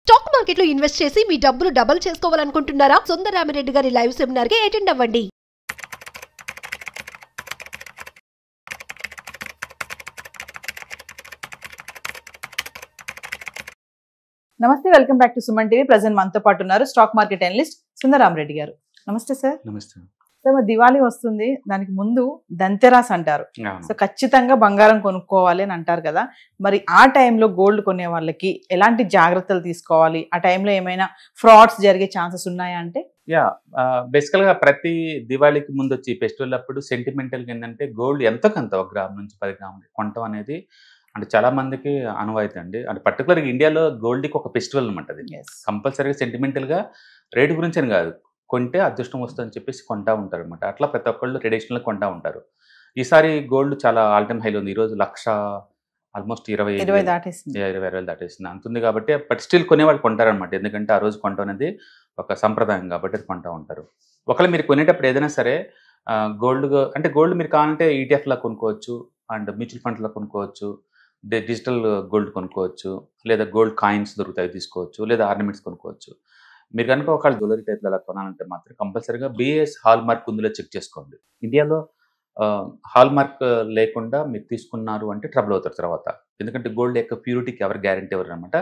Stock market లో invest చేసి మీ డబ్బులు డబుల్ చేసుకోవాలనుకుంటున్నారా? సుందరరామిరెడ్డి గారి లైవ్ సెమినార్ కి అటెండ్ అవ్వండి. నమస్తే, welcome back to Suman TV. Present మనతో పాటు ఉన్నారు స్టాక్ మార్కెట్ అనలిస్ట్ సుందరరామిరెడ్డి గారు. నమస్తే సార్. నమస్తే. సో మరి దివాళీ వస్తుంది, దానికి ముందు దంతెరాస్ అంటారు. సో ఖచ్చితంగా బంగారం కొనుక్కోవాలి అని అంటారు కదా, మరి ఆ టైంలో గోల్డ్ కొనే వాళ్ళకి ఎలాంటి జాగ్రత్తలు తీసుకోవాలి? ఆ టైంలో ఏమైనా ఫ్రాడ్స్ జరిగే ఛాన్సెస్ ఉన్నాయా అంటే? బేసికల్ గా ప్రతి దివాళీకి ముందు వచ్చి ఫెస్టివల్ అప్పుడు సెంటిమెంటల్ గా ఏంటంటే గోల్డ్ ఎంతకంత 1 గ్రామ్ నుంచి 10 గ్రాములు కొనటం అనేది అంటే చాలా మందికి అనువైతే అండి. అంటే పర్టికులర్గా ఇండియాలో గోల్డ్కి ఒక ఫెస్టివల్ అనమాట. అది కంపల్సరీగా సెంటిమెంటల్ గా రేటు గురించి అని కాదు, కొంటే అదృష్టం వస్తుందని చెప్పేసి కొంటా ఉంటారు అనమాట. అట్లా ప్రతి ఒక్కళ్ళు ట్రెడిషనల్గా కొంటా ఉంటారు. ఈసారి గోల్డ్ చాలా ఆల్ టైమ్ హైలో ఉంది. ఈరోజు 1,00,000 ఆల్మోస్ట్ 20 దాటేసింది అంతుంది. కాబట్టి బట్ స్టిల్ కొనేవాళ్ళు కొంటారనమాట. ఎందుకంటే ఆ రోజు కొంటాం అనేది ఒక సంప్రదాయం కాబట్టి అది కొంటా ఉంటారు. ఒకవేళ మీరు కొనేటప్పుడు ఏదైనా సరే గోల్డ్ మీరు కావాలంటే ఈటీఎఫ్లా కొనుక్కోవచ్చు, అండ్ మ్యూచువల్ ఫండ్స్లో కొనుక్కోవచ్చు, డిజిటల్ గోల్డ్ కొనుక్కోవచ్చు, లేదా గోల్డ్ కాయిన్స్ దొరుకుతాయి తీసుకోవచ్చు, లేదా ఆర్నమెంట్స్ కొనుక్కోవచ్చు. మీరు కనుక ఒకవేళ జ్యువెలరీ టైప్లో అలా కొనాలంటే మాత్రం కంపల్సరీగా బిఏఎస్ హాల్ మార్క్ ఉందిలో చెక్ చేసుకోండి. ఇండియాలో హాల్ మార్క్ లేకుండా మీరు తీసుకున్నారు అంటే ట్రబుల్ అవుతారు తర్వాత. ఎందుకంటే గోల్డ్ యొక్క ప్యూరిటీకి ఎవరు గ్యారంటీ ఎవరు అనమాట.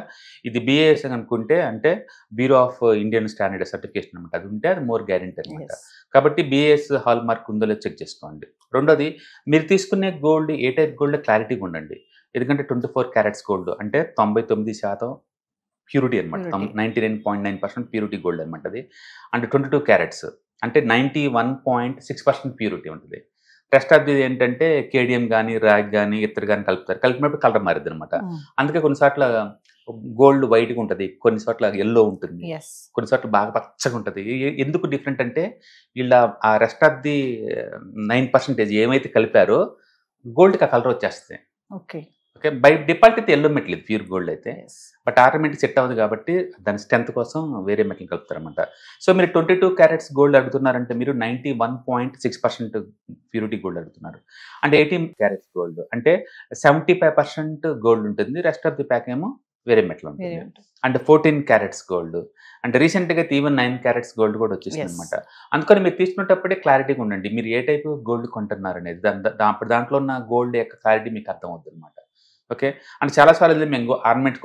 ఇది బిఏఎస్ అనుకుంటే అంటే bureau of Indian standard certification అనమాట. అది ఉంటే అది మోర్ గ్యారంటీ అనమాట. కాబట్టి బిఏఎస్ హాల్ మార్క్ ఉందో లేదో చెక్ చేసుకోండి. రెండోది, మీరు తీసుకునే గోల్డ్ ఏ టైప్ గోల్డ్ క్లారిటీగా ఉండండి. ఎందుకంటే 24 క్యారెట్స్ గోల్డ్ అంటే 99% ప్యూరిటీ అనమాట. 99.9% ప్యూరిటీ గోల్డ్ అనమాట అది. అంటే 22 క్యారెట్స్ అంటే 91.6% ప్యూరిటీ ఉంటుంది. రెస్ట్ ఆఫ్ ది ఏంటంటే కేడియం కానీ ర్యాగ్ కానీ ఇతరు కానీ కలుపుతారు. కలిపినప్పుడు కలర్ మారిద్ది అనమాట. అందుకే కొన్నిసార్లు గోల్డ్ వైట్గా ఉంటుంది, కొన్నిసార్లు ఎల్లో ఉంటుంది, కొన్నిసార్లు బాగా పచ్చగా ఉంటుంది. ఎందుకు డిఫరెంట్ అంటే వీళ్ళ ఆ రెస్ట్ ఆఫ్ ది 9% ఏమైతే కలిపారో గోల్డ్కి ఆ కలర్ వచ్చేస్తుంది. ఓకే, బై డిఫాల్ట్ అయితే ఎల్లో మెటల్ ఇది ప్యూర్ గోల్డ్ అయితే. బట్ ఆటోమేటిక్ సెట్ అవ్వదు కాబట్టి దాని స్ట్రెంత్ కోసం వేరే మెటల్ కలుపుతారనమాట. సో మీరు 22 క్యారెట్స్ గోల్డ్ అడుగుతున్నారంటే మీరు 91.6% ప్యూరిటీ గోల్డ్ అడుగుతున్నారు. అంటే 18 క్యారెట్స్ గోల్డ్ అంటే 75% గోల్డ్ ఉంటుంది, రెస్ట్ ఆఫ్ ది ప్యాక్ ఏమో వేరే మెటల్ ఉంటుంది. అంటే 14 క్యారెట్స్ గోల్డ్ అంటే రీసెంట్గా ఈవెన్ 9 క్యారెట్స్ గోల్డ్ కూడా వచ్చేసింది అనమాట. అందుకని మీరు తీసుకునేటప్పుడే క్లారిటీగా ఉండండి మీరు ఏ టైప్ గోల్డ్ కొంటున్నారు అనేది. దాంట్లో ఉన్న గోల్డ్ యొక్క క్లారిటీ మీకు అర్థం అవుతుంది అనమాట. ఓకే, అంటే చాలాసార్లు మేము ఆర్నమెంట్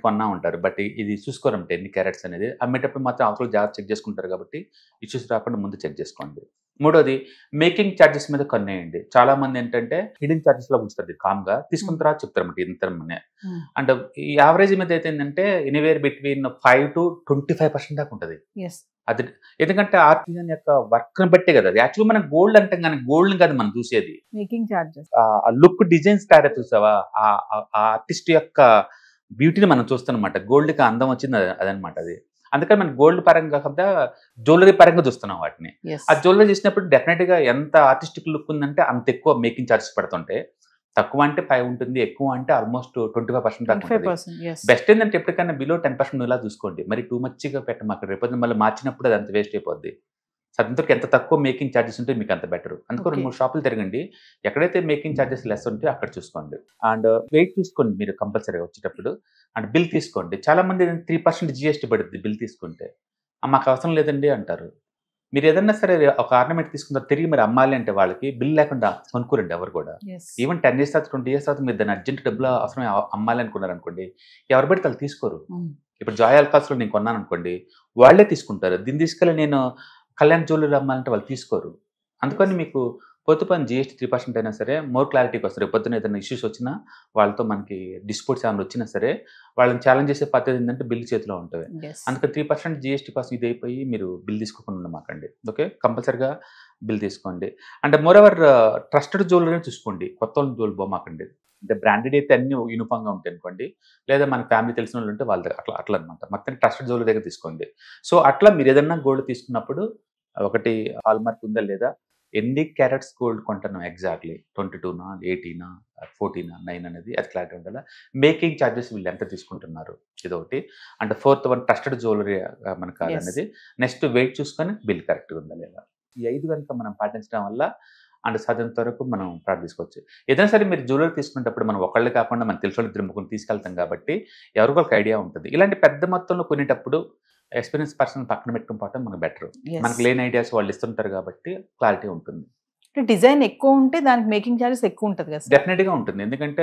కొన్నా ఉంటారు, బట్ ఇది చూసుకోరంటే ఎన్ని క్యారెట్స్ అనేది. అమ్మేటప్పుడు మాత్రం అవసరం జాగ్రత్త చెక్ చేసుకుంటారు కాబట్టి ఇష్యూస్ రాకుండా ముందు చెక్ చేసుకోండి. మూడోది, మేకింగ్ ఛార్జెస్ మీద కొనేయండి. చాలా మంది ఏంటంటే హిడెన్ ఛార్జెస్ లో ఉంచుతారు, కామ్గా తీసుకున్న తర్వాత చెప్తారన్నమాట ఇంత. అంటే ఈ యావరేజ్ మీద అయితే ఏంటంటే ఎనీవేర్ బిట్వీన్ 5 to 25% దాకా ఉంటుంది అది. ఎందుకంటే ఆర్టిజన్ యొక్క వర్క్ ని బట్టే కదా అది. యాక్చువల్గా మనం గోల్డ్ అంటాం కానీ గోల్డ్ కాదు మనం చూసేది, మేకింగ్ ఛార్జెస్, లుక్ డిజైన్స్ తయారు చూసావా, ఆ ఆర్టిస్ట్ యొక్క బ్యూటీని మనం చూస్తామన్నమాట. గోల్డ్కి అందం వచ్చింది అదనమాట అది. అందుకని మనం గోల్డ్ పరంగా కాకుండా జ్యువెలరీ పరంగా చూస్తున్నాం వాటిని. ఆ జ్యువెలరీ చూసినప్పుడు డెఫినెట్గా ఎంత ఆర్టిస్టిక్ లుక్ ఉందంటే అంత ఎక్కువ మేకింగ్ ఛార్జెస్ పడుతుంటాయి. తక్కువ అంటే 5 ఉంటుంది, ఎక్కువ అంటే ఆల్మోస్ట్ 25% దాకా ఉంటుంది. బెస్ట్ ఏంటంటే ఎప్పటికైనా బిలో 10% ఇలా చూసుకోండి. మరి టూ మచ్గా పెట్టం అక్కడ, రేపు మళ్ళీ మార్చినప్పుడు అది అంత వేస్ట్ అయిపోద్ది. సొంతకి ఎంత తక్కువ మేకింగ్ ఛార్జెస్ ఉంటే మీకు అంత బెటర్. అందుకని 2-3 షాపులు తిరగండి, ఎక్కడైతే మేకింగ్ ఛార్జెస్ లెస్ ఉంటే అక్కడ చూసుకోండి. అండ్ వెయిట్ చూసుకోండి మీరు కంపల్సరీగా వచ్చేటప్పుడు. అండ్ బిల్ తీసుకోండి. చాలా మంది 3% GST పడుతుంది బిల్ తీసుకుంటే. మాకు అవసరం లేదండి అంటారు. మీరు ఏదన్నా సరే ఒక ఆర్నమెంట్ తీసుకుంటారు, తిరిగి మరి అమ్మాలి అంటే వాళ్ళకి బిల్ లేకుండా కొనుక్కోరండి ఎవరు కూడా. ఈవెన్ 10 years తర్వాత 20 years తర్వాత మీరు దాన్ని అర్జెంట్ డబ్బులు అవసరం అమ్మాలి అనుకున్నారు అనుకోండి, ఎవరు పడితే వాళ్ళు తీసుకోరు. ఇప్పుడు జాయ్ ఆల్కాస్లో నేను కొన్నాను అనుకోండి, వాళ్ళే తీసుకుంటారు. దీన్ని తీసుకెళ్ళి నేను కళ్యాణ్ జ్యువెలరీ అమ్మాలంటే వాళ్ళు తీసుకోరు. అందుకని మీకు పొద్దుపని GST 3% అయినా సరే మోర్ క్లారిటీకి వస్తారు. పొద్దున ఏదైనా ఇష్యూస్ వచ్చినా వాళ్ళతో మనకి డిస్ప్యూట్స్ ఏమైనా వచ్చినా సరే వాళ్ళని ఛాలెంజ్ చేసే పద్ధతి ఏంటంటే బిల్ చేతిలో ఉంటుంది. అందుకని 3% GST కోసం ఇది అయిపోయి మీరు బిల్ తీసుకోకుండా మాకండి. ఓకే, కంపల్సరీగా బిల్ తీసుకోండి. అంటే మోర్ ట్రస్టెడ్ జ్యువెలరీ చూసుకోండి, కొత్త జ్యువెలరీ బొమ్మకండి. అంటే బ్రాండెడ్ అయితే అన్ని యూనిఫామ్గా ఉంటాయి అనుకోండి, లేదా మన ఫ్యామిలీ తెలిసిన వాళ్ళు ఉంటే వాళ్ళ అట్లా అనమాట. మొత్తం ట్రస్టెడ్ జ్యువెలరీ దగ్గర తీసుకోండి. సో అట్లా మీరు ఏదన్నా గోల్డ్ తీసుకున్నప్పుడు ఒకటి హాల్ మార్క్ ఉందా లేదా, ఎన్ని క్యారెట్స్ గోల్డ్ కొంటున్నాం ఎగ్జాక్ట్లీ, 22నా 18నా 14నా 9 అనేది అది క్లారిటీ ఉండాలి. మేకింగ్ ఛార్జెస్ వీళ్ళు ఎంత తీసుకుంటున్నారు ఇదొకటి. అంటే 4th వన్ ట్రస్టెడ్ జ్యువెలరీ మనకు కాదనేది. నెక్స్ట్ వెయిట్ చూసుకొని బిల్ కరెక్ట్గా ఉందా లేదా. ఈ 5 కనుక మనం పాటించడం వల్ల అండ్ సాధ్యంత వరకు మనం ప్రార్థించుకోవచ్చు. ఏదైనా సరే మీరు జ్యువెలరీ తీసుకునేటప్పుడు మనం ఒకళ్ళు కాకుండా మన తెలిసిన వాళ్ళు ఇద్దరు ముగ్గురు తీసుకెళ్తాం కాబట్టి ఎవరికి ఒక ఐడియా ఉంటుంది. ఇలాంటి పెద్ద మొత్తంలో కొనేటప్పుడు ఎక్స్పీరియన్స్ పర్సన్ పక్కన పెట్టుకుని పోవటం మనకు బెటర్. మనకు లేని ఐడియాస్ వాళ్ళు ఇస్తుంటారు కాబట్టి క్లారిటీ ఉంటుంది. డిజైన్ ఎక్కువ ఉంటే దానికి మేకింగ్ చార్జెస్ ఎక్కువ ఉంటుంది కదా? డెఫినెట్గా ఉంటుంది. ఎందుకంటే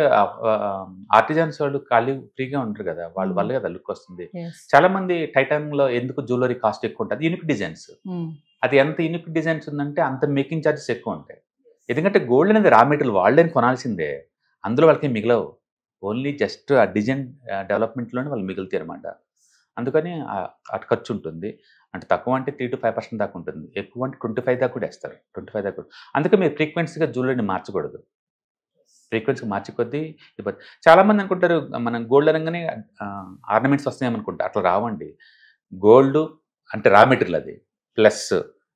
ఆర్టిజన్స్ వాళ్ళు ఖాళీ ఫ్రీగా ఉంటారు కదా, వాళ్ళ వల్ల కదా లుక్ వస్తుంది. చాలా మంది టైటాన్లో ఎందుకు జ్యువెలరీ కాస్ట్ ఎక్కువ ఉంటుంది, యూనిక్ డిజైన్స్. అది ఎంత యూనిక్ డిజైన్స్ ఉందంటే అంత మేకింగ్ చార్జెస్ ఎక్కువ ఉంటాయి. ఎందుకంటే గోల్డ్ అనేది రా మెటీరియల్ వాళ్ళని కొనాల్సిందే, అందులో వాళ్ళకి మిగలవు. ఓన్లీ జస్ట్ ఆ డిజైన్ డెవలప్మెంట్లోనే వాళ్ళు మిగులుతాయి అనమాట. అందుకని అటు ఖర్చు ఉంటుంది. అంటే తక్కువ అంటే 3 to 5% దాకా ఉంటుంది, ఎక్కువ అంటే 25 దాకా కూడా వేస్తారు. 25 దాకా కూడా. అందుకే మీరు ఫ్రీక్వెన్సీగా జ్యువెలరీని మార్చకూడదు. ఫ్రీక్వెన్సీ మార్చి కొద్దీ ఇబ్బంది. చాలామంది అనుకుంటారు మనం గోల్డ్ అనగానే ఆర్నమెంట్స్ వస్తాయేమనుకుంటారు. అట్లా రావండి. గోల్డ్ అంటే రా మెటీరియల్, అది plus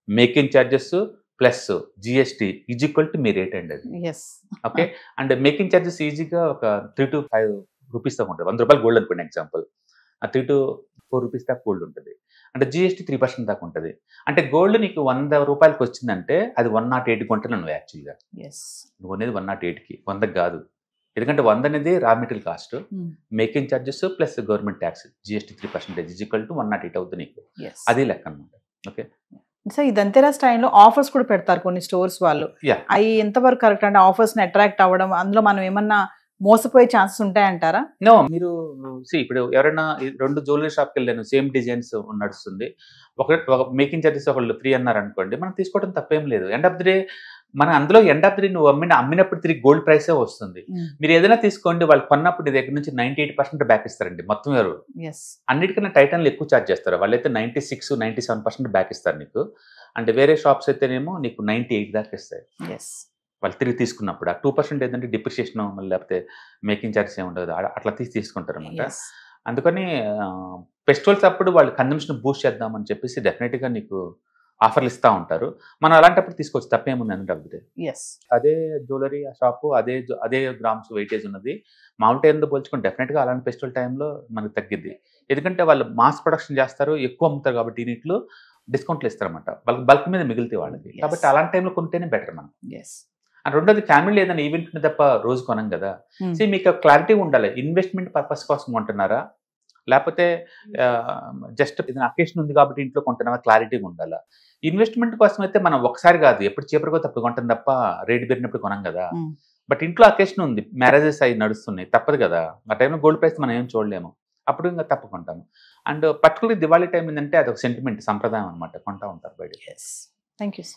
making charges plus GST is equal to me rate అండి అది. ఓకే. అండ్ మేకింగ్ ఛార్జెస్ ఈజీగా ఒక 3 to 5 రూపీస్ దాకా ఉంటుంది. 100 రూపాయలు గోల్డ్ అనుకోండి ఎగ్జాంపుల్, ఆ 3 to 4 రూపీస్ దాకా గోల్డ్ ఉంటుంది. అంటే జిఎస్టీ 3% దాకా ఉంటుంది. అంటే గోల్డ్ నీకు 100 రూపాయలకి వచ్చిందంటే అది 108 కొంటాను నువ్వు యాక్చువల్గా. నువ్వు అనేది 108కి, 100కి కాదు. ఎందుకంటే 100 అనేది raw material cost, making charges plus government tax GST 3% is equal to 108 అవుతుంది నీకు. అది లెక్క అనమాట. ఓకే. సో ఈ దంతెరాస్ టైంలో ఆఫర్స్ కూడా పెడతారు కొన్ని స్టోర్స్ వాళ్ళు. అవి ఎంతవరకు కరెక్ట్ అంటే ఆఫర్స్ని అట్రాక్ట్ అవ్వడం, అందులో మనం ఏమన్నా మోసపోయే ఛాన్సెస్ ఉంటాయంటారా? నో, మీరు ఇప్పుడు ఎవరైనా 2 జ్యువెలరీ షాప్కి వెళ్ళాను, సేమ్ డిజైన్స్ నడుస్తుంది, ఒక మేకింగ్ ఛార్జెస్ ఒకళ్ళు ఫ్రీ అన్నారు అనుకోండి, మనం తీసుకోవడం తప్పేం లేదు. ఎండ్ ఆఫ్ ది డే మన అందులో ఎండ్ ఆఫ్ ది డే నువ్వు అమ్మినప్పుడు తిరిగి గోల్డ్ ప్రైసే వస్తుంది. మీరు ఏదైనా తీసుకోండి, వాళ్ళు కొన్నప్పుడు నీ దగ్గర నుంచి 98% బ్యాక్ ఇస్తారండి మొత్తం. ఎవరు అన్నిటికన్నా టైటాన్లు ఎక్కువ ఛార్జ్ చేస్తారు. వాళ్ళైతే 96, 97% బ్యాక్ ఇస్తారు నీకు. అంటే వేరే షాప్స్ అయితేనేమో నీకు 98 దాకా ఇస్తాయి వాళ్ళు తిరిగి తీసుకున్నప్పుడు. ఆ 2% ఏంటంటే డిప్రిషియేషన్, లేకపోతే మేకింగ్ ఛార్జెస్ ఏమి ఉండదు, అట్లా తీసుకుంటారు అనమాట. అందుకని ఫెస్టివల్స్ అప్పుడు వాళ్ళు కన్జంప్షన్ బూస్ట్ చేద్దామని చెప్పేసి డెఫినెట్గా నీకు ఆఫర్లు ఇస్తూ ఉంటారు. మనం అలాంటప్పుడు తీసుకోవచ్చు, తప్పేముంది అంటే అభిదే. అదే జ్యువెలరీ షాపు, అదే గ్రామ్స్ వెయిటేజ్ ఉన్నది మామూలు టైంలో పోల్చుకొని డెఫినెట్గా అలాంటి ఫెస్టివల్ టైంలో మనకు తగ్గిద్ది. ఎందుకంటే వాళ్ళు మాస్ ప్రొడక్షన్ చేస్తారు, ఎక్కువ అమ్ముతారు కాబట్టి యూనిట్లు డిస్కౌంట్లు ఇస్తారన్నమాట, వాళ్ళకి బల్క్ మీద మిగిలితే వాళ్ళకి. కాబట్టి అలాంటి టైంలో కొంటేనే బెటర్ మనం. అండ్ రెండోది ఫ్యామిలీ ఏదైనా ఈవెంట్ తప్ప రోజు కొనం కదా. సో మీకు క్లారిటీ ఉండాలి, ఇన్వెస్ట్మెంట్ పర్పస్ కోసం కొంటున్నారా, లేకపోతే జస్ట్ ఏదైనా అకేషన్ ఉంది కాబట్టి ఇంట్లో కొంటున్నారా, క్లారిటీగా ఉండాలా. ఇన్వెస్ట్మెంట్ కోసం అయితే మనం ఒకసారి కాదు, ఎప్పుడు చీపర్ పోతే అప్పుడు కొంటాం తప్ప రేటు పెరిగినప్పుడు కొనం కదా. బట్ ఇంట్లో అకేషన్ ఉంది, మ్యారేజెస్ అవి నడుస్తున్నాయి, తప్పదు కదా. ఆ టైంలో గోల్డ్ ప్రైస్ మనం ఏం చూడలేము, అప్పుడు ఇంకా తప్పుకుంటాము. అండ్ పర్టికులర్లీ దివాళీ టైం ఏంటంటే అది ఒక సెంటిమెంట్, సంప్రదాయం అనమాట, కొంటా ఉంటారు బయట. Thank you.